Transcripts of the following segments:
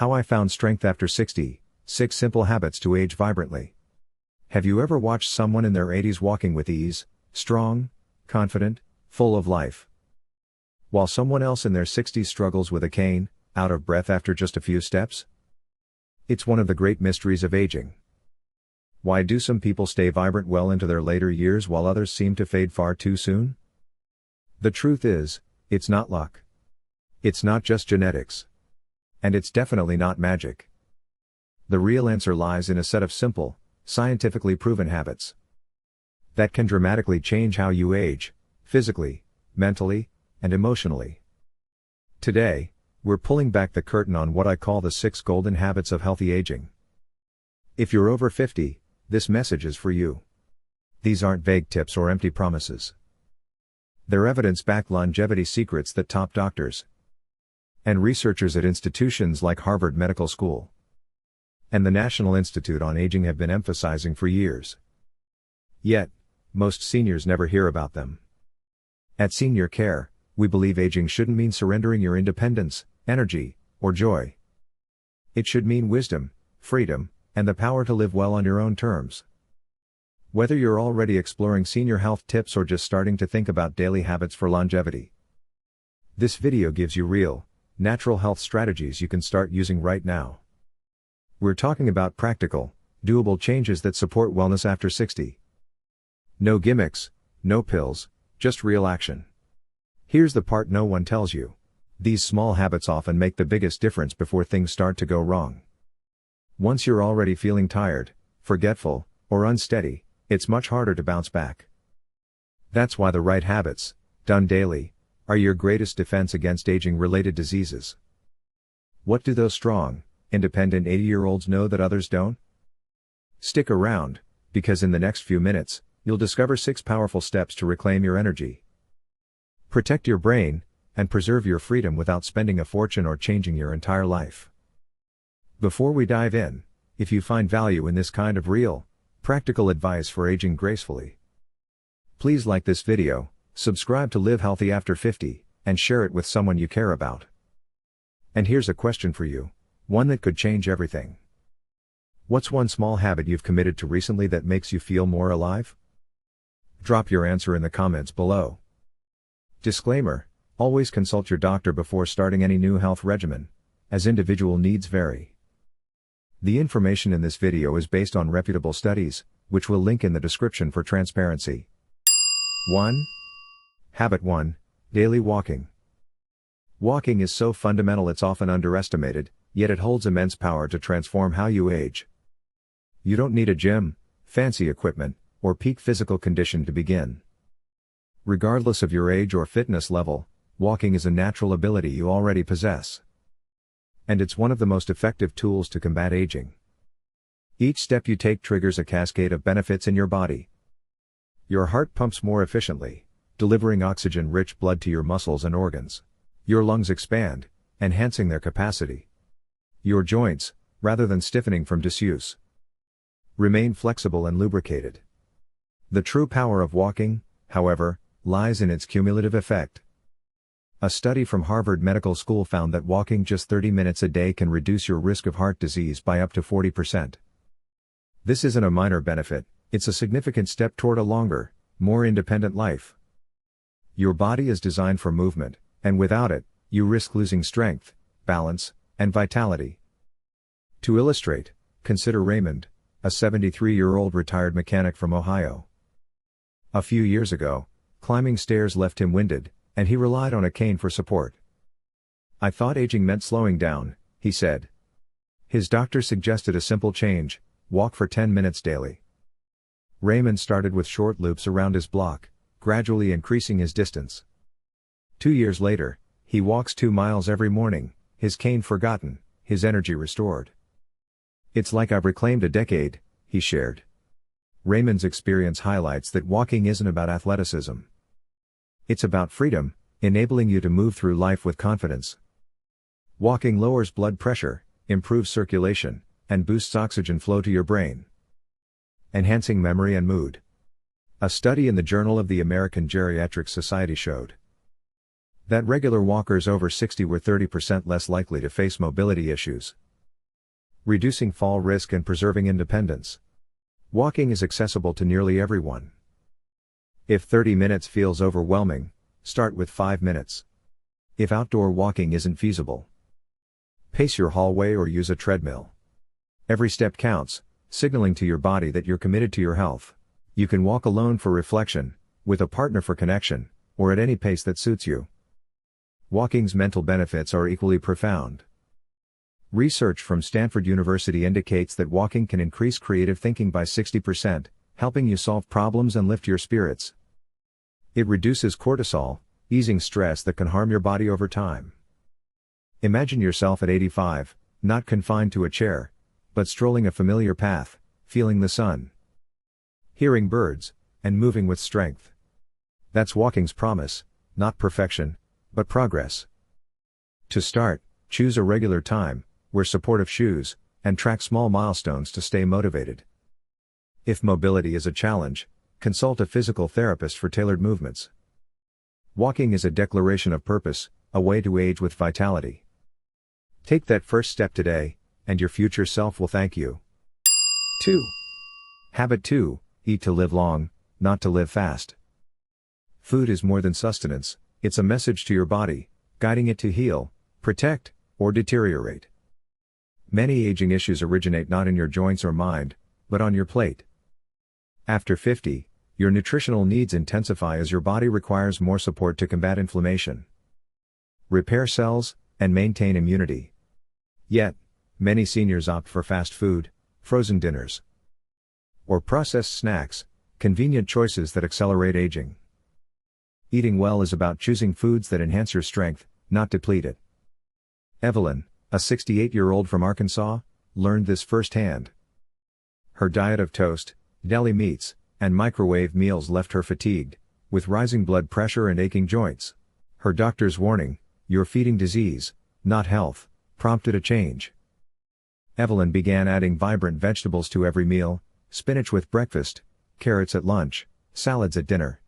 How I Found Strength After 60, 6 Simple Habits to Age Vibrantly. Have you ever watched someone in their 80s walking with ease, strong, confident, full of life? While someone else in their 60s struggles with a cane, out of breath after just a few steps? It's one of the great mysteries of aging. Why do some people stay vibrant well into their later years while others seem to fade far too soon? The truth is, it's not luck. It's not just genetics. And it's definitely not magic. The real answer lies in a set of simple, scientifically proven habits that can dramatically change how you age, physically, mentally, and emotionally. Today, we're pulling back the curtain on what I call the 6 golden habits of healthy aging. If you're over 50, this message is for you. These aren't vague tips or empty promises. They're evidence-backed longevity secrets that top doctors and researchers at institutions like Harvard Medical School and the National Institute on Aging have been emphasizing for years. Yet, most seniors never hear about them. At Senior Care, we believe aging shouldn't mean surrendering your independence, energy, or joy. It should mean wisdom, freedom, and the power to live well on your own terms. Whether you're already exploring senior health tips or just starting to think about daily habits for longevity, this video gives you real, natural health strategies you can start using right now. We're talking about practical, doable changes that support wellness after 60. No gimmicks, no pills, just real action. Here's the part no one tells you. These small habits often make the biggest difference before things start to go wrong. Once you're already feeling tired, forgetful, or unsteady, it's much harder to bounce back. That's why the right habits, done daily, are your greatest defense against aging-related diseases. What do those strong, independent 80-year-olds know that others don't? Stick around, because in the next few minutes, you'll discover 6 powerful steps to reclaim your energy, protect your brain, and preserve your freedom without spending a fortune or changing your entire life. Before we dive in, if you find value in this kind of real, practical advice for aging gracefully, please like this video, subscribe to Live Healthy After 50, and share it with someone you care about. And here's a question for you, one that could change everything. What's one small habit you've committed to recently that makes you feel more alive? Drop your answer in the comments below. Disclaimer: always consult your doctor before starting any new health regimen, as individual needs vary. The information in this video is based on reputable studies, which we'll link in the description for transparency. 1. Habit 1. Daily walking. Walking is so fundamental it's often underestimated, yet it holds immense power to transform how you age. You don't need a gym, fancy equipment, or peak physical condition to begin. Regardless of your age or fitness level, walking is a natural ability you already possess. And it's one of the most effective tools to combat aging. Each step you take triggers a cascade of benefits in your body. Your heart pumps more efficiently, delivering oxygen-rich blood to your muscles and organs. Your lungs expand, enhancing their capacity. Your joints, rather than stiffening from disuse, remain flexible and lubricated. The true power of walking, however, lies in its cumulative effect. A study from Harvard Medical School found that walking just 30 minutes a day can reduce your risk of heart disease by up to 40%. This isn't a minor benefit, it's a significant step toward a longer, more independent life. Your body is designed for movement, and without it, you risk losing strength, balance, and vitality. To illustrate, consider Raymond, a 73-year-old retired mechanic from Ohio. A few years ago, climbing stairs left him winded, and he relied on a cane for support. "I thought aging meant slowing down," he said. His doctor suggested a simple change: walk for 10 minutes daily. Raymond started with short loops around his block, gradually increasing his distance. 2 years later, he walks 2 miles every morning, his cane forgotten, his energy restored. "It's like I've reclaimed a decade," he shared. Raymond's experience highlights that walking isn't about athleticism. It's about freedom, enabling you to move through life with confidence. Walking lowers blood pressure, improves circulation, and boosts oxygen flow to your brain, enhancing memory and mood. A study in the Journal of the American Geriatric Society showed that regular walkers over 60 were 30% less likely to face mobility issues, reducing fall risk and preserving independence. Walking is accessible to nearly everyone. If 30 minutes feels overwhelming, start with 5 minutes. If outdoor walking isn't feasible, pace your hallway or use a treadmill. Every step counts, signaling to your body that you're committed to your health. You can walk alone for reflection, with a partner for connection, or at any pace that suits you. Walking's mental benefits are equally profound. Research from Stanford University indicates that walking can increase creative thinking by 60%, helping you solve problems and lift your spirits. It reduces cortisol, easing stress that can harm your body over time. Imagine yourself at 85, not confined to a chair, but strolling a familiar path, feeling the sun, hearing birds, and moving with strength. That's walking's promise, not perfection, but progress. To start, choose a regular time, wear supportive shoes, and track small milestones to stay motivated. If mobility is a challenge, consult a physical therapist for tailored movements. Walking is a declaration of purpose, a way to age with vitality. Take that first step today, and your future self will thank you. 2. Habit 2, eat to live long, not to live fast. Food is more than sustenance, it's a message to your body, guiding it to heal, protect, or deteriorate. Many aging issues originate not in your joints or mind, but on your plate. After 50, your nutritional needs intensify as your body requires more support to combat inflammation, repair cells, and maintain immunity. Yet, many seniors opt for fast food, frozen dinners, or processed snacks, convenient choices that accelerate aging. Eating well is about choosing foods that enhance your strength, not deplete it. Evelyn, a 68-year-old from Arkansas, learned this firsthand. Her diet of toast, deli meats, and microwave meals left her fatigued, with rising blood pressure and aching joints. Her doctor's warning, "You're feeding disease, not health," prompted a change. Evelyn began adding vibrant vegetables to every meal, spinach with breakfast, carrots at lunch, salads at dinner.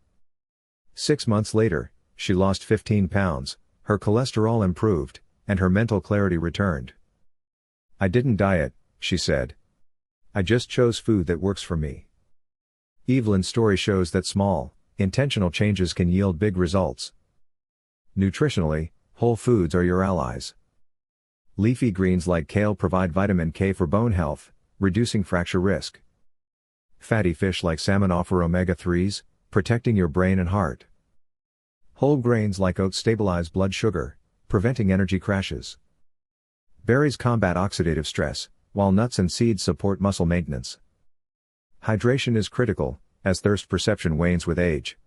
6 months later, she lost 15 pounds, her cholesterol improved, and her mental clarity returned. "I didn't diet," she said. "I just chose food that works for me." Evelyn's story shows that small, intentional changes can yield big results. Nutritionally, whole foods are your allies. Leafy greens like kale provide vitamin K for bone health, reducing fracture risk. Fatty fish like salmon offer omega-3s, protecting your brain and heart. Whole grains like oats stabilize blood sugar, preventing energy crashes. Berries combat oxidative stress, while nuts and seeds support muscle maintenance. Hydration is critical, as thirst perception wanes with age.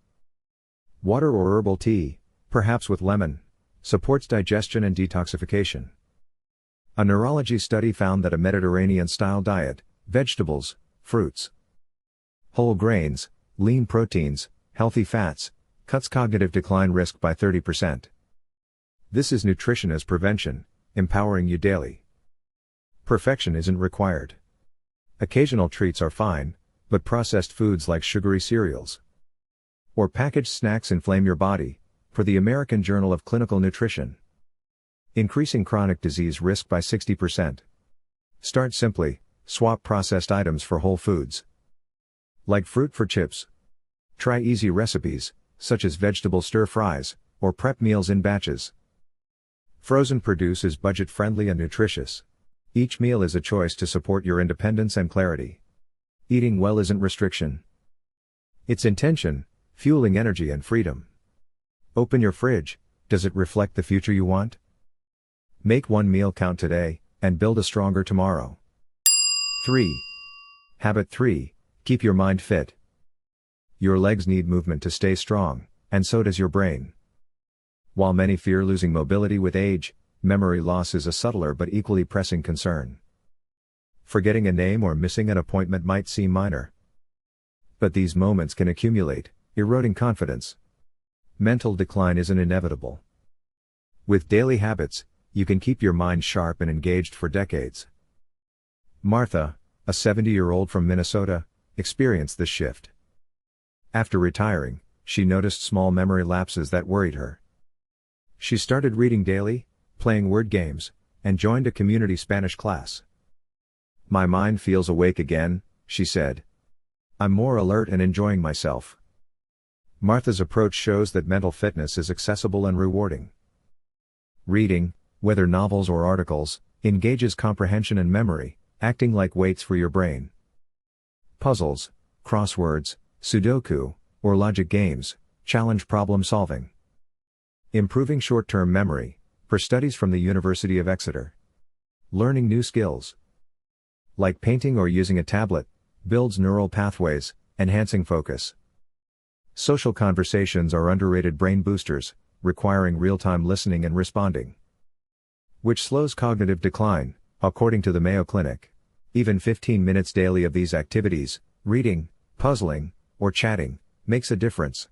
Water or herbal tea, perhaps with lemon, supports digestion and detoxification. A neurology study found that a Mediterranean-style diet, vegetables, fruits, whole grains, lean proteins, healthy fats, cuts cognitive decline risk by 30%. This is nutrition as prevention, empowering you daily. Perfection isn't required. Occasional treats are fine, but processed foods like sugary cereals or packaged snacks inflame your body, per the American Journal of Clinical Nutrition. Increasing chronic disease risk by 60%. Start simply, swap processed items for whole foods. Like fruit for chips. Try easy recipes, such as vegetable stir-fries, or prep meals in batches. Frozen produce is budget-friendly and nutritious. Each meal is a choice to support your independence and clarity. Eating well isn't restriction. It's intention, fueling energy and freedom. Open your fridge, does it reflect the future you want? Make one meal count today, and build a stronger tomorrow. 3. Habit 3, keep your mind fit. Your legs need movement to stay strong, and so does your brain. While many fear losing mobility with age, memory loss is a subtler but equally pressing concern. Forgetting a name or missing an appointment might seem minor, but these moments can accumulate, eroding confidence. Mental decline isn't inevitable. With daily habits, you can keep your mind sharp and engaged for decades. Martha, a 70-year-old from Minnesota, experienced this shift. After retiring, she noticed small memory lapses that worried her. She started reading daily, playing word games, and joined a community Spanish class. My mind feels awake again, she said. I'm more alert and enjoying myself. Martha's approach shows that mental fitness is accessible and rewarding. Reading, whether novels or articles, engages comprehension and memory, acting like weights for your brain. Puzzles, crosswords, Sudoku, or logic games, challenge problem solving. Improving short-term memory, per studies from the University of Exeter. Learning new skills, like painting or using a tablet, builds neural pathways, enhancing focus. Social conversations are underrated brain boosters, requiring real-time listening and responding, which slows cognitive decline, according to the Mayo Clinic. Even 15 minutes daily of these activities, reading, puzzling, or chatting, makes a difference.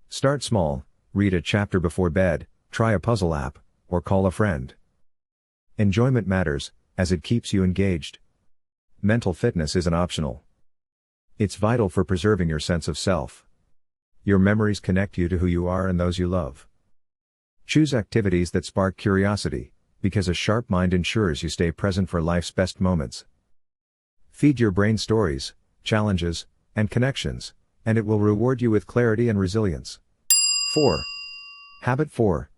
Start small, read a chapter before bed, try a puzzle app, or call a friend. Enjoyment matters, as it keeps you engaged. Mental fitness isn't optional. It's vital for preserving your sense of self. Your memories connect you to who you are and those you love. Choose activities that spark curiosity, because a sharp mind ensures you stay present for life's best moments. Feed your brain stories, challenges, and connections, and it will reward you with clarity and resilience. 4. Habit 4.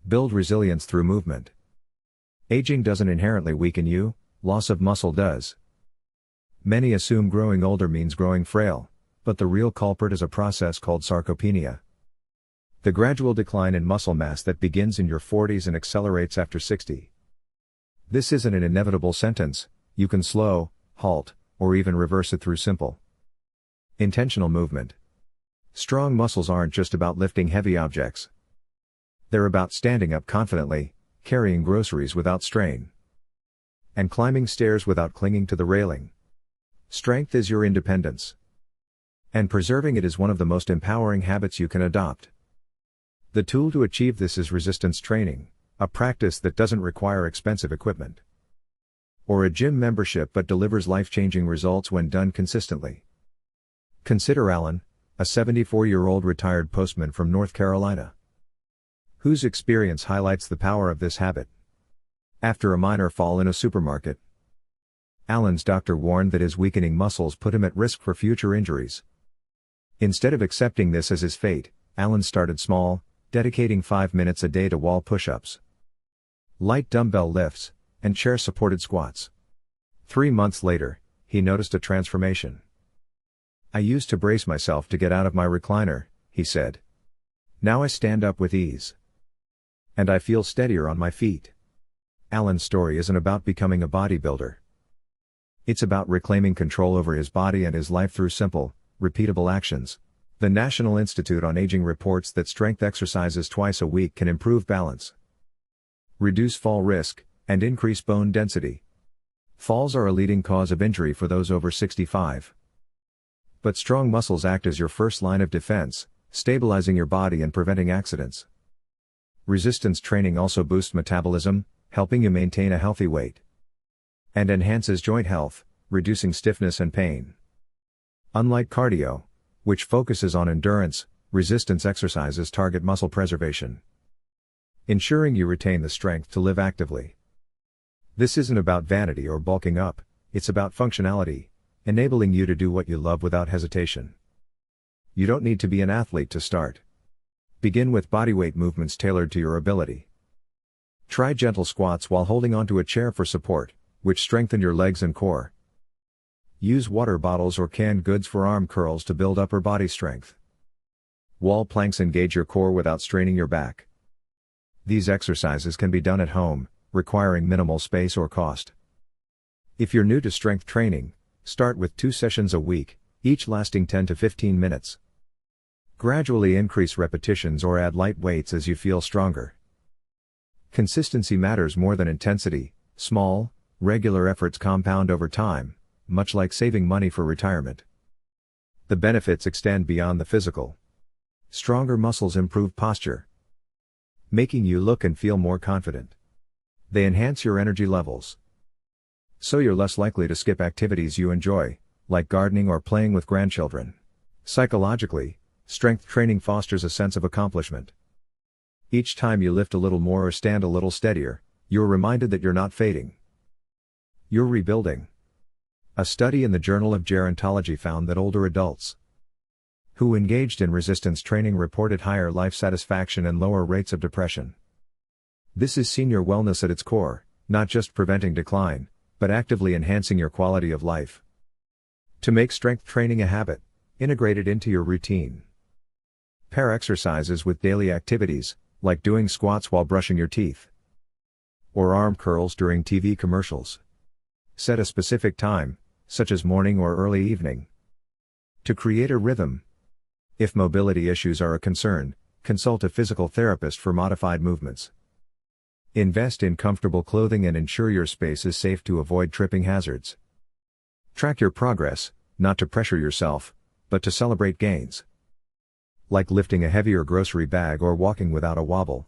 Build resilience through movement. Aging doesn't inherently weaken you, loss of muscle does. Many assume growing older means growing frail, but the real culprit is a process called sarcopenia. The gradual decline in muscle mass that begins in your 40s and accelerates after 60. This isn't an inevitable sentence, you can slow, halt, or even reverse it through simple, intentional movement. Strong muscles aren't just about lifting heavy objects. They're about standing up confidently, carrying groceries without strain, and climbing stairs without clinging to the railing. Strength is your independence, and preserving it is one of the most empowering habits you can adopt. The tool to achieve this is resistance training, a practice that doesn't require expensive equipment or a gym membership but delivers life-changing results when done consistently. Consider Alan, a 74-year-old retired postman from North Carolina, whose experience highlights the power of this habit. After a minor fall in a supermarket, Alan's doctor warned that his weakening muscles put him at risk for future injuries. Instead of accepting this as his fate, Alan started small, dedicating 5 minutes a day to wall push-ups, light dumbbell lifts, and chair-supported squats. 3 months later, he noticed a transformation. I used to brace myself to get out of my recliner, he said. Now I stand up with ease, and I feel steadier on my feet. Alan's story isn't about becoming a bodybuilder. It's about reclaiming control over his body and his life through simple, repeatable actions. The National Institute on Aging reports that strength exercises twice a week can improve balance, reduce fall risk, and increase bone density. Falls are a leading cause of injury for those over 65. But strong muscles act as your first line of defense, stabilizing your body and preventing accidents. Resistance training also boosts metabolism, helping you maintain a healthy weight, and enhances joint health, reducing stiffness and pain. Unlike cardio, which focuses on endurance, resistance exercises target muscle preservation, ensuring you retain the strength to live actively. This isn't about vanity or bulking up, it's about functionality, enabling you to do what you love without hesitation. You don't need to be an athlete to start. Begin with bodyweight movements tailored to your ability. Try gentle squats while holding onto a chair for support, which strengthen your legs and core. Use water bottles or canned goods for arm curls to build upper body strength. Wall planks engage your core without straining your back. These exercises can be done at home, requiring minimal space or cost. If you're new to strength training, start with 2 sessions a week, each lasting 10 to 15 minutes. Gradually increase repetitions or add light weights as you feel stronger. Consistency matters more than intensity. Small, regular efforts compound over time, much like saving money for retirement. The benefits extend beyond the physical. Stronger muscles improve posture, making you look and feel more confident. They enhance your energy levels, so you're less likely to skip activities you enjoy, like gardening or playing with grandchildren. Psychologically, strength training fosters a sense of accomplishment. Each time you lift a little more or stand a little steadier, you're reminded that you're not fading. You're rebuilding. A study in the Journal of Gerontology found that older adults who engaged in resistance training reported higher life satisfaction and lower rates of depression. This is senior wellness at its core, not just preventing decline, but actively enhancing your quality of life. To make strength training a habit, integrate it into your routine. Pair exercises with daily activities, like doing squats while brushing your teeth, or arm curls during TV commercials. Set a specific time, such as morning or early evening, to create a rhythm. If mobility issues are a concern, consult a physical therapist for modified movements. Invest in comfortable clothing and ensure your space is safe to avoid tripping hazards. Track your progress, not to pressure yourself, but to celebrate gains. Like lifting a heavier grocery bag or walking without a wobble.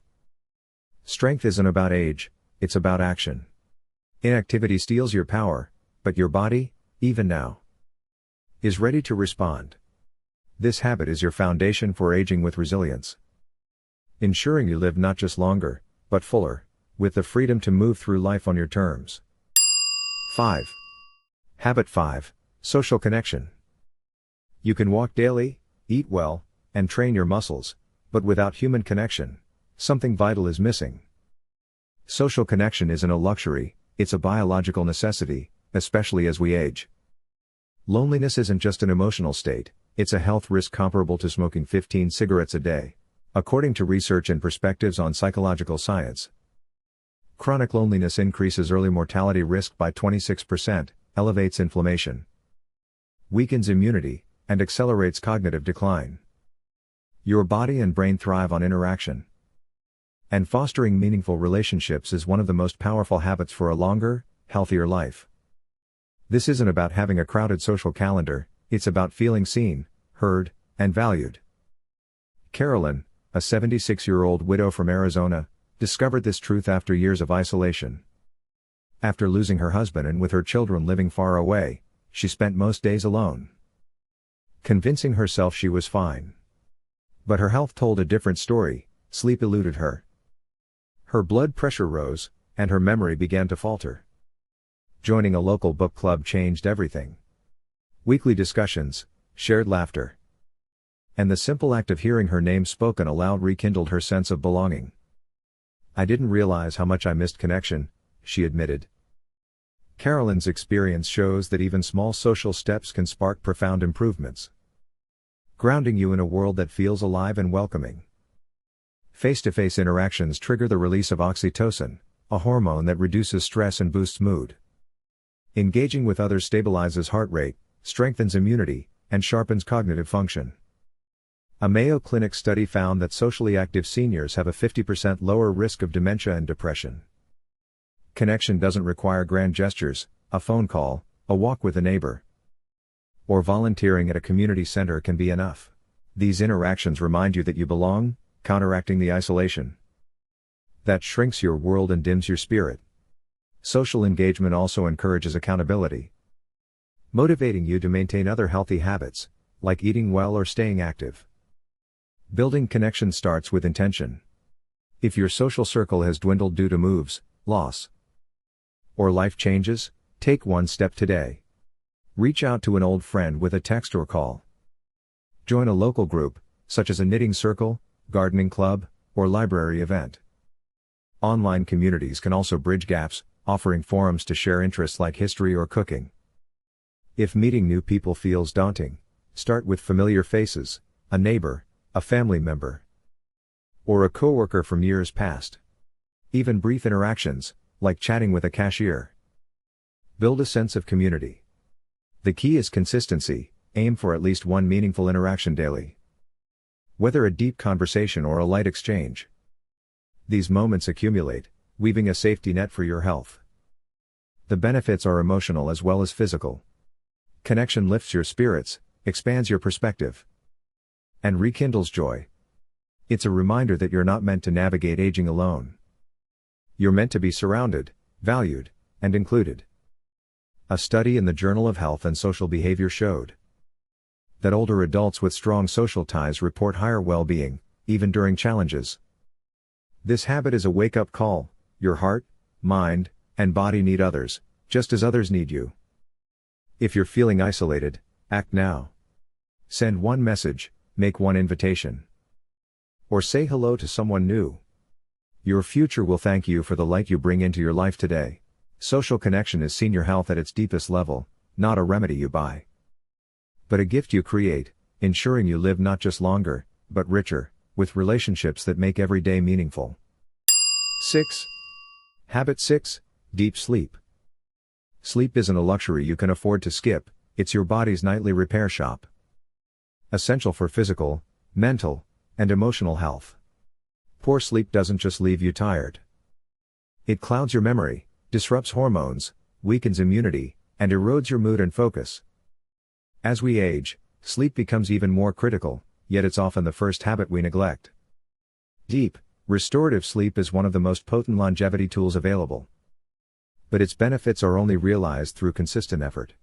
Strength isn't about age, it's about action. Inactivity steals your power, but your body, even now, is ready to respond. This habit is your foundation for aging with resilience. Ensuring you live not just longer, but fuller, with the freedom to move through life on your terms. 5. Habit 5. Social connection. You can walk daily, eat well, and train your muscles, but without human connection, something vital is missing. Social connection isn't a luxury, it's a biological necessity, especially as we age. Loneliness isn't just an emotional state, it's a health risk comparable to smoking 15 cigarettes a day, according to research and perspectives on psychological science. Chronic loneliness increases early mortality risk by 26%, elevates inflammation, weakens immunity, and accelerates cognitive decline. Your body and brain thrive on interaction. And fostering meaningful relationships is one of the most powerful habits for a longer, healthier life. This isn't about having a crowded social calendar, it's about feeling seen, heard, and valued. Carolyn, a 76-year-old widow from Arizona, discovered this truth after years of isolation. After losing her husband and with her children living far away, she spent most days alone, convincing herself she was fine. But her health told a different story. Sleep eluded her. Her blood pressure rose, and her memory began to falter. Joining a local book club changed everything. Weekly discussions, shared laughter, and the simple act of hearing her name spoken aloud rekindled her sense of belonging. "I didn't realize how much I missed connection," she admitted. Carolyn's experience shows that even small social steps can spark profound improvements, grounding you in a world that feels alive and welcoming. Face-to-face interactions trigger the release of oxytocin, a hormone that reduces stress and boosts mood. Engaging with others stabilizes heart rate, strengthens immunity, and sharpens cognitive function. A Mayo Clinic study found that socially active seniors have a 50% lower risk of dementia and depression. Connection doesn't require grand gestures, a phone call, a walk with a neighbor, or volunteering at a community center can be enough. These interactions remind you that you belong, counteracting the isolation that shrinks your world and dims your spirit. Social engagement also encourages accountability, motivating you to maintain other healthy habits, like eating well or staying active. Building connection starts with intention. If your social circle has dwindled due to moves, loss, or life changes, take one step today. Reach out to an old friend with a text or call. Join a local group, such as a knitting circle, gardening club, or library event. Online communities can also bridge gaps, offering forums to share interests like history or cooking. If meeting new people feels daunting, start with familiar faces, a neighbor, a family member, or a coworker from years past. Even brief interactions, like chatting with a cashier, build a sense of community. The key is consistency, aim for at least one meaningful interaction daily. Whether a deep conversation or a light exchange, these moments accumulate, weaving a safety net for your health. The benefits are emotional as well as physical. Connection lifts your spirits, expands your perspective, and rekindles joy. It's a reminder that you're not meant to navigate aging alone. You're meant to be surrounded, valued, and included. A study in the Journal of Health and Social Behavior showed that older adults with strong social ties report higher well-being, even during challenges. This habit is a wake-up call. Your heart, mind, and body need others, just as others need you. If you're feeling isolated, act now. Send one message, make one invitation. Or say hello to someone new. Your future will thank you for the light you bring into your life today. Social connection is senior health at its deepest level, not a remedy you buy, but a gift you create, ensuring you live not just longer, but richer, with relationships that make every day meaningful. 6. Habit 6, Deep Sleep. Sleep isn't a luxury you can afford to skip, it's your body's nightly repair shop. Essential for physical, mental, and emotional health. Poor sleep doesn't just leave you tired. It clouds your memory, disrupts hormones, weakens immunity, and erodes your mood and focus. As we age, sleep becomes even more critical, yet it's often the first habit we neglect. Deep, restorative sleep is one of the most potent longevity tools available. But its benefits are only realized through consistent effort.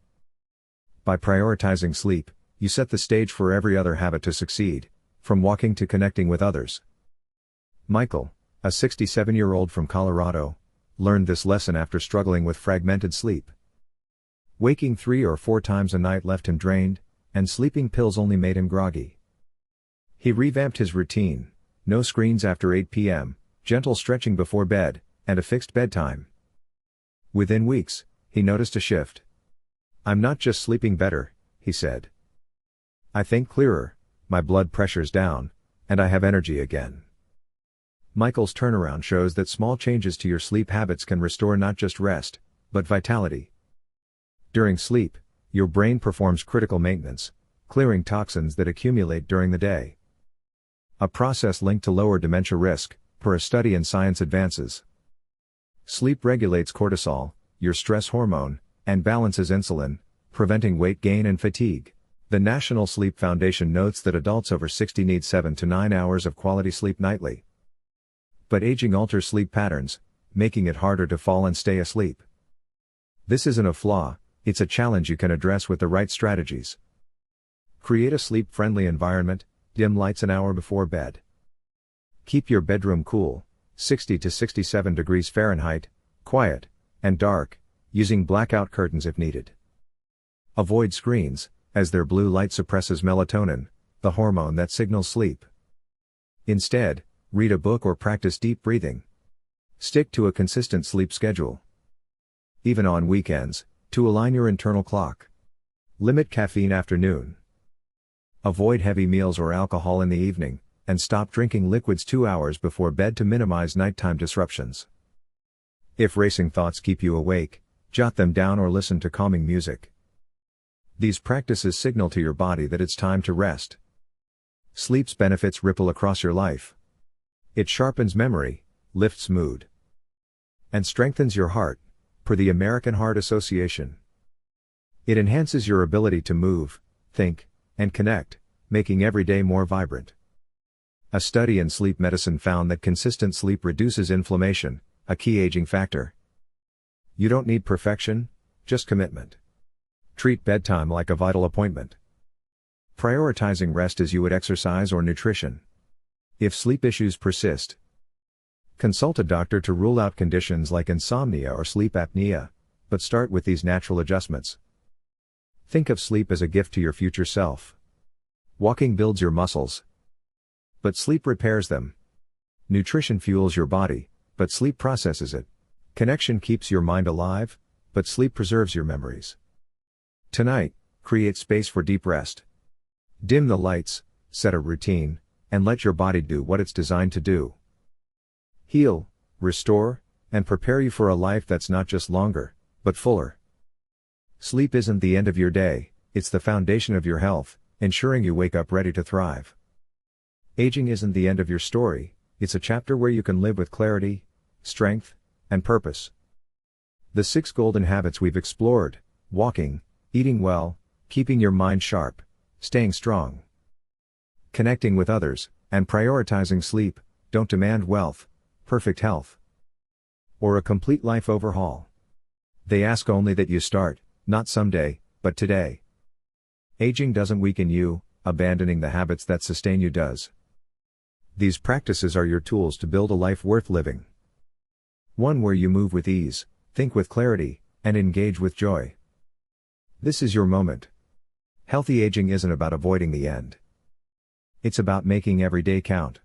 By prioritizing sleep, you set the stage for every other habit to succeed, from walking to connecting with others. Michael, a 67-year-old from Colorado, learned this lesson after struggling with fragmented sleep. Waking 3 or 4 times a night left him drained, and sleeping pills only made him groggy. He revamped his routine: no screens after 8 p.m., gentle stretching before bed, and a fixed bedtime. Within weeks, he noticed a shift. "I'm not just sleeping better," he said. "I think clearer, my blood pressure's down, and I have energy again." Michael's turnaround shows that small changes to your sleep habits can restore not just rest, but vitality. During sleep, your brain performs critical maintenance, clearing toxins that accumulate during the day. A process linked to lower dementia risk, per a study in Science Advances. Sleep regulates cortisol, your stress hormone, and balances insulin, preventing weight gain and fatigue. The National Sleep Foundation notes that adults over 60 need 7 to 9 hours of quality sleep nightly. But aging alters sleep patterns, making it harder to fall and stay asleep. This isn't a flaw, it's a challenge you can address with the right strategies. Create a sleep-friendly environment, dim lights an hour before bed. Keep your bedroom cool, 60 to 67 degrees Fahrenheit, quiet, and dark, using blackout curtains if needed. Avoid screens, as their blue light suppresses melatonin, the hormone that signals sleep. Instead, read a book or practice deep breathing. Stick to a consistent sleep schedule, even on weekends, to align your internal clock. Limit caffeine after noon. Avoid heavy meals or alcohol in the evening, and stop drinking liquids 2 hours before bed to minimize nighttime disruptions. If racing thoughts keep you awake, jot them down or listen to calming music. These practices signal to your body that it's time to rest. Sleep's benefits ripple across your life. It sharpens memory, lifts mood, and strengthens your heart, per the American Heart Association. It enhances your ability to move, think, and connect, making every day more vibrant. A study in sleep medicine found that consistent sleep reduces inflammation, a key aging factor. You don't need perfection, just commitment. Treat bedtime like a vital appointment, prioritizing rest as you would exercise or nutrition. If sleep issues persist, consult a doctor to rule out conditions like insomnia or sleep apnea, but start with these natural adjustments. Think of sleep as a gift to your future self. Walking builds your muscles, but sleep repairs them. Nutrition fuels your body, but sleep processes it. Connection keeps your mind alive, but sleep preserves your memories. Tonight, create space for deep rest. Dim the lights, set a routine, and let your body do what it's designed to do. Heal, restore, and prepare you for a life that's not just longer, but fuller. Sleep isn't the end of your day, it's the foundation of your health, ensuring you wake up ready to thrive. Aging isn't the end of your story, it's a chapter where you can live with clarity, strength, and purpose. The 6 golden habits we've explored: walking, eating well, keeping your mind sharp, staying strong, connecting with others, and prioritizing sleep, don't demand wealth, perfect health, or a complete life overhaul. They ask only that you start, not someday, but today. Aging doesn't weaken you, abandoning the habits that sustain you does. These practices are your tools to build a life worth living. One where you move with ease, think with clarity, and engage with joy. This is your moment. Healthy aging isn't about avoiding the end. It's about making every day count.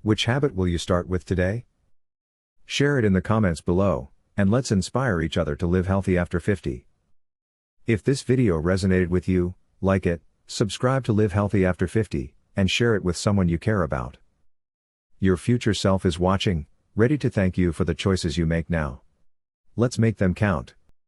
Which habit will you start with today? Share it in the comments below, and let's inspire each other to live healthy after 50. If this video resonated with you, like it, subscribe to Live Healthy After 50, and share it with someone you care about. Your future self is watching, ready to thank you for the choices you make now. Let's make them count.